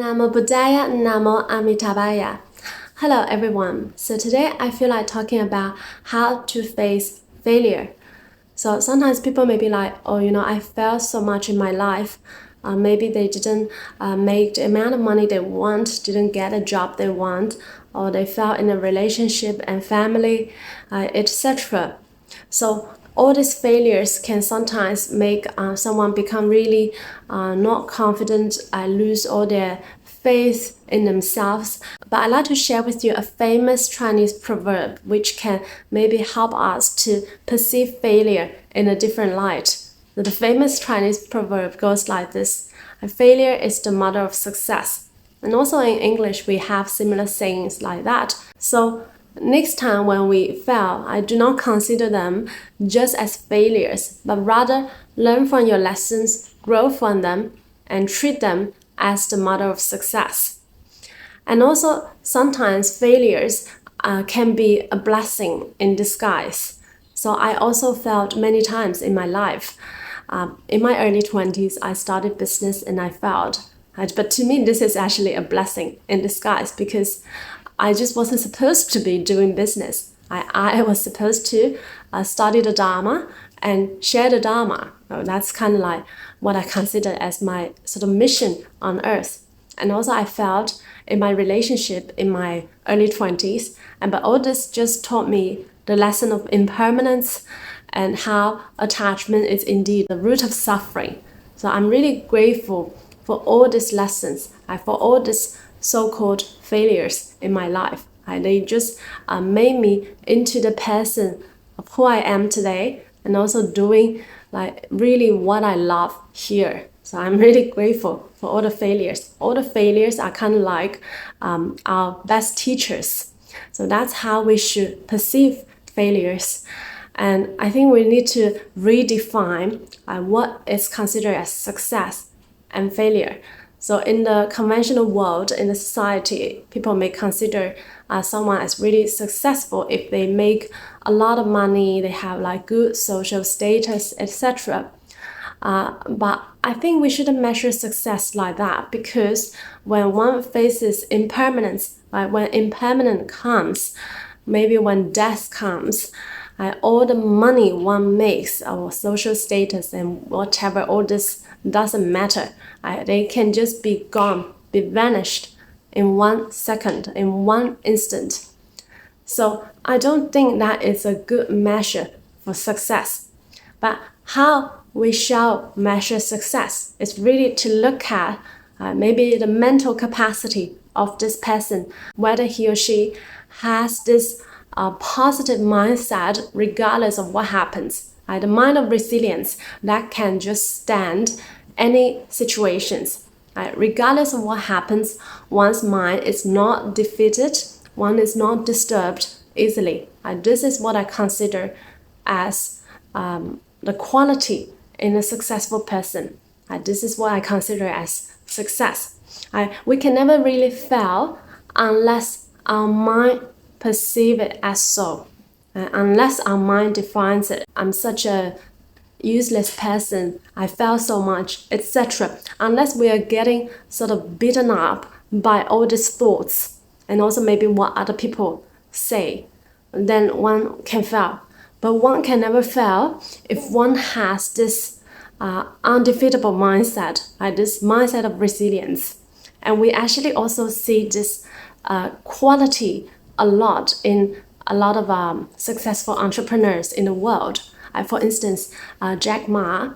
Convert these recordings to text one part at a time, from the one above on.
Namo Buddhaya, Namo Amitabha. Hello everyone. So today I feel like talking about how to face failure. So sometimes people may be like, I failed so much in my life. Maybe they didn't make the amount of money they want, didn't get a job they want, or they fell in a relationship and family, etc. So all these failures can sometimes make someone become really not confident, lose all their faith in themselves. But I'd like to share with you a famous Chinese proverb which can maybe help us to perceive failure in a different light. The famous Chinese proverb goes like this: failure is the mother of success. And also in English, we have similar sayings like that. So next time when we fail, I do not consider them just as failures, but rather learn from your lessons, grow from them, and treat them as the mother of success. And also, sometimes failures can be a blessing in disguise. So I also failed many times in my life. In my early 20s, I started business and I failed. But to me, this is actually a blessing in disguise because I just wasn't supposed to be doing business. I was supposed to study the Dharma and share the Dharma. That's kind of like what I consider as my sort of mission on earth. And also I failed in my relationship in my early 20s. But all this just taught me the lesson of impermanence and how attachment is indeed the root of suffering. So I'm really grateful for all these lessons, for all these so-called failures in my life. They just made me into the person of who I am today, and also doing like really what I love here. So I'm really grateful for all the failures. All the failures are kind of like our best teachers. So that's how we should perceive failures. And I think we need to redefine what is considered as success and failure. So in the conventional world, in the society, people may consider someone as really successful if they make a lot of money, they have like good social status, etc. But I think we shouldn't measure success like that, because when one faces impermanence, when impermanence comes, maybe when death comes, all the money one makes, or social status and whatever, all this doesn't matter. They can just be gone, be vanished in 1 second, in 1 instant. So I don't think that is a good measure for success. But how we shall measure success is really to look at maybe the mental capacity of this person, whether he or she has this positive mindset regardless of what happens. The mind of resilience that can just stand any situations. Regardless of what happens, one's mind is not defeated, one is not disturbed easily. This is what I consider as the quality in a successful person. This is what I consider as success. We can never really fail unless our mind perceive it as so. Unless our mind defines it, I'm such a useless person, I fail so much, etc. Unless we are getting sort of beaten up by all these thoughts and also maybe what other people say, then one can fail. But one can never fail if one has this undefeatable mindset, this mindset of resilience. And we actually also see this quality a lot in a lot of successful entrepreneurs in the world. For instance, Jack Ma,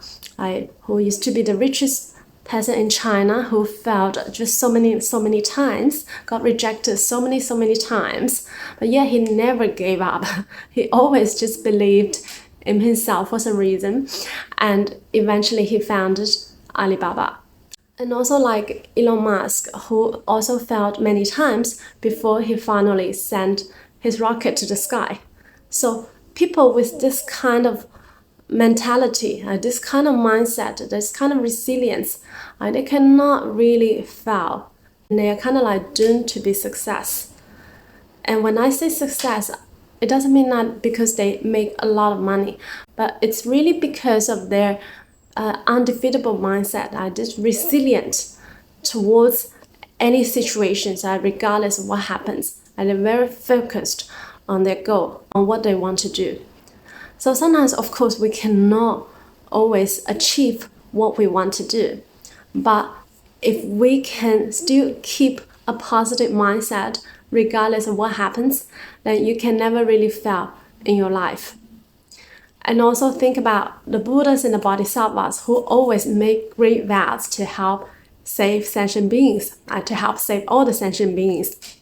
who used to be the richest person in China, who failed just so many times, got rejected so many times, but yet he never gave up. He always just believed in himself for some reason, and eventually he founded Alibaba. And also like Elon Musk, who also failed many times before he finally sent his rocket to the sky. So people with this kind of mentality, this kind of mindset, this kind of resilience, they cannot really fail. And they are kind of like doomed to be success. And when I say success, it doesn't mean that because they make a lot of money, but it's really because of their undefeatable mindset, this resilient towards any situations, regardless of what happens. And they're very focused on their goal, on what they want to do. So sometimes, of course, we cannot always achieve what we want to do. But if we can still keep a positive mindset, regardless of what happens, then you can never really fail in your life. And also think about the Buddhas and the Bodhisattvas who always make great vows to help save sentient beings, to help save all the sentient beings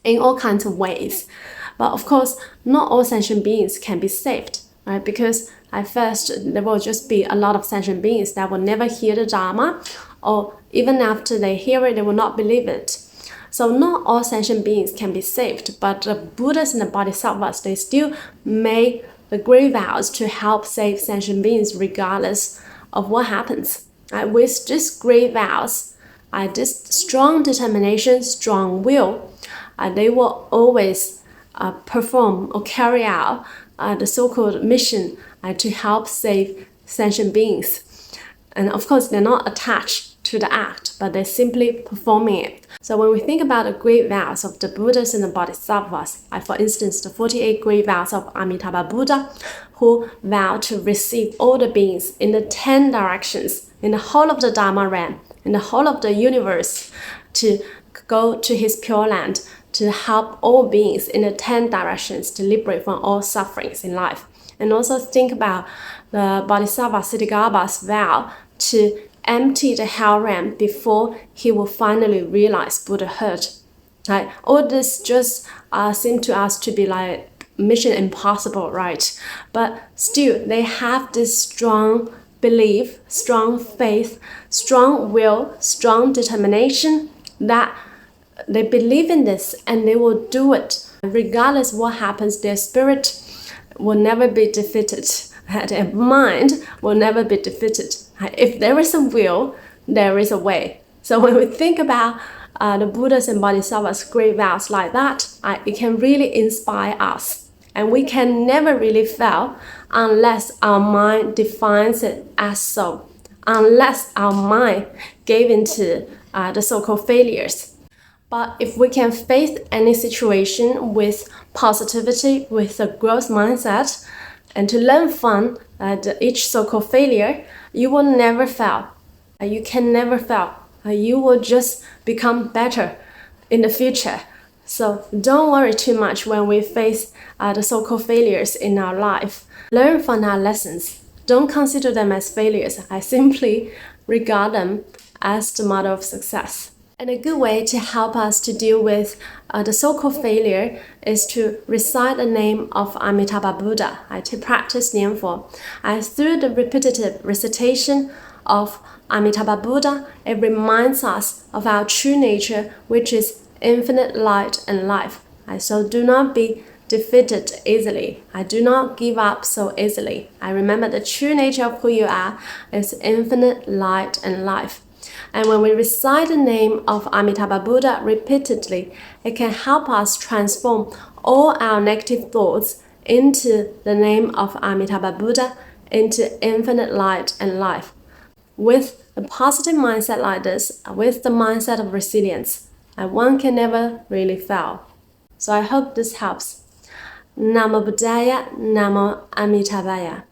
in all kinds of ways. But of course, not all sentient beings can be saved, right? Because at first, there will just be a lot of sentient beings that will never hear the Dharma, or even after they hear it, they will not believe it. So not all sentient beings can be saved, but the Buddhas and the Bodhisattvas, they still make the great vows to help save sentient beings regardless of what happens. With these great vows, this strong determination, strong will, they will always perform or carry out the so-called mission to help save sentient beings. And of course, they're not attached to the act, but they're simply performing it. So when we think about the great vows of the Buddhas and the Bodhisattvas, for instance, the 48 great vows of Amitabha Buddha, who vowed to receive all the beings in the 10 directions, in the whole of the Dharma realm, in the whole of the universe, to go to his Pure Land, to help all beings in the 10 directions to liberate from all sufferings in life. And also think about the Bodhisattva Siddhigarbha's vow to empty the hell realm before he will finally realize Buddhahood. Right? All this just seem to us to be like mission impossible, right? But still, they have this strong belief, strong faith, strong will, strong determination that they believe in this and they will do it. Regardless of what happens, their spirit will never be defeated. Their mind will never be defeated. If there is a will, there is a way. So when we think about the Buddhas and Bodhisattvas' great vows like that, it can really inspire us. And we can never really fail unless our mind defines it as so, unless our mind gave into the so-called failures. But if we can face any situation with positivity, with a growth mindset, and to learn from each so-called failure, you will never fail. You can never fail. You will just become better in the future. So don't worry too much when we face the so-called failures in our life. Learn from our lessons. Don't consider them as failures. I simply regard them as the model of success. And a good way to help us to deal with the so-called failure is to recite the name of Amitabha Buddha, to practice Nianfo. Through the repetitive recitation of Amitabha Buddha, it reminds us of our true nature, which is infinite light and life. So do not be defeated easily. Do not give up so easily. Remember the true nature of who you are is infinite light and life. And when we recite the name of Amitabha Buddha repeatedly, it can help us transform all our negative thoughts into the name of Amitabha Buddha, into infinite light and life. With a positive mindset like this, with the mindset of resilience, one can never really fail. So I hope this helps. Namo Buddhaya, Namo Amitabhaya.